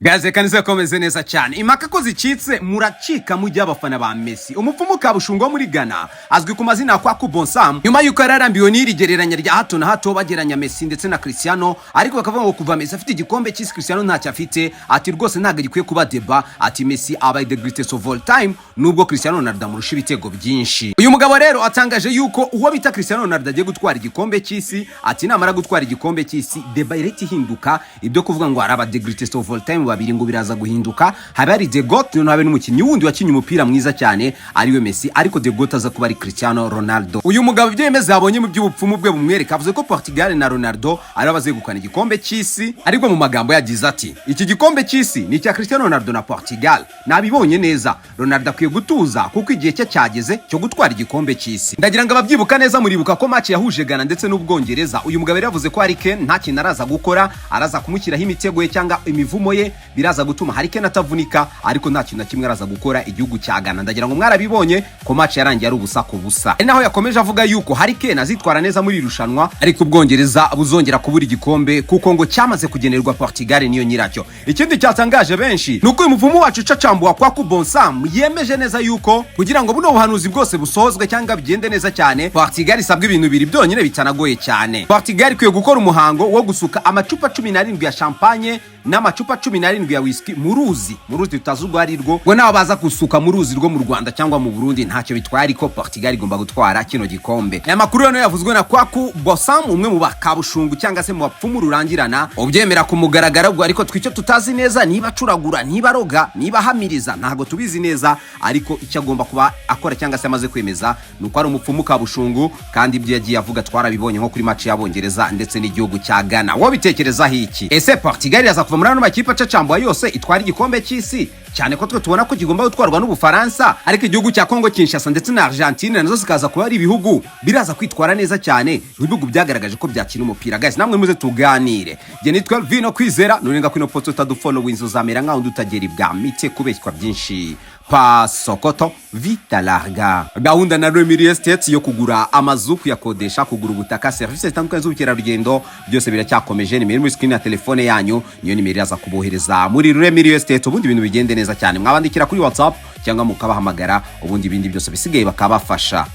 Gaze kanise komeze neza cyane. Impaka ko zicitse muracika mujye abafana ba Messi. Umupfumu kabushungo muri Ghana azwi ku mazina kwa Kubonsam. Nyuma yuko yararambiwe n'irigereranya rya hato na hato bageranya Messi ndetse na Cristiano, ariko bakavuga ngo kuva Messi afite igikombe cy'isi Cristiano ntacyo afite, ati rwose ntago gikwiye kuba deba, ati Messi abaye the greatest of all time nubwo Cristiano Ronaldo amurusha ibitego byinshi. Uyu mugabo rero atangaje yuko uwo bita Cristiano Ronaldo agiye gutwara igikombe cy'isi, ati namara gutwara igikombe cy'isi deba ireti hinduka, ibyo kuvuga ngo araba the greatest of all time babiri ngo biraza guhinduka. Habari the goat habe n'umukinnyi wundi wakinye umupira mwiza cyane ariwe Messi, ariko the goat aza kuba ari Cristiano Ronaldo. Uyu mugabo byemeza abonye mu by'ubupfumu bwe bumwereka, avuze ko Portugal na Ronaldo ari abazegukana igikombe cy'isi, ariko mu magambo yagize ati iki gikombe cy'isi ni cya Cristiano Ronaldo na Portugal. Nabibonye neza, Ronaldo akwiye gutuza kuko igihe cye cyageze cyo gutwara igikombe cy'isi. Ndagira ngo ababyibuka neza muribuka ko match yahuje Ghana ndetse n'Ubwongereza, uyu mugabo yavuze ko Harry Kane nta kintu araza gukora, araza kumukiraho imitego ye cyangwa imivumo ye biraza gutuma Harry Kane atavunika, ariko nta kintu na kimwe araza gukora igihugu cya Ghana. Ndagira ngo mwarabibonye ko match yarangiye ari ubusa ku busa. Naho yakomeje avuga yuko Harry Kane azitwara neza muri irushanwa, ariko Ubwongereza buzongera kubura igikombe kuko ngo cyamaze kugenerwa Portugal niyo nyiracyo. Ikindi cyatangaje benshi nuko uyu muvumu wacu cacambuwa kwa Kubonsam yemeje neza yuko kugira ngo buno buhanuzi bwose busohozwe cyangwa bigende neza cyane, Portugal isabwe ibintu bibiri byonyine bitanagoye cyane. Portugal ikwiye gukora umuhango wo gusuka amacupa 17 ya champagne n'amacupa 17 ya whisky mu ruzi tutazugwa ari rwo ngo naho baza gusuka mu ruzi rwo mu Rwanda cyangwa mu Burundi ntacyo bitwaye, ariko Portugal igomba gutwara kino gikombe. Aya makuru yano yavuzwe na kwa Kubonsam, umwe mu bakabushungu cyangwa se mu bapfumu rurangirana ubyemera kumugaragara gwa, ariko twicyo tutazi neza niba acuragura, niba roga, niba hamiriza ntago tubizi neza, ariko icyo agomba kuba akora cyangwa se amaze kwemeza nuko ari umupfumu kabushungu, kandi ibyo yagiye avuga twarabibonye nko kuri match y'Abongereza ndetse n'igihugu cya Ghana. Wo bitekereza hiki? Ese Portugal yaza kuva muri ano makipe acacambuwa yose itwara igikombe cy'isi, cyane ko twe tubona ko kigomba gutwarwa n'Ubufaransa, ariko igihugu cya Congo Kinshasa ndetse na Argentine nazo zikaza kuba ari ibihugu biraza kwitwara neza cyane, ibihugu byagaragaje ko byakina umupira. Guys, namwe muze tuganire. Je nitwa Vino Kwizera, nurenga kwino poto tadufollow winzo zamera nka undutagera ibwa mite kubeshywa byinshi pa Sokoto vita larga. Gahunda na Real Estate yo kugura amazu, kuyakodesha, kugura ubutaka, services zitandukanye z'ubukerarugendo byose biracyakomeje. Ni muri screen ya telefone yanyu, niyo nimero yaza kubohereza muri Real Estate, ubundi ibintu bigende neza cyane. Mwabandikira kuri WhatsApp cyangwa mukabahamagara, ubundi ibindi byose bisigaye bakabafasha.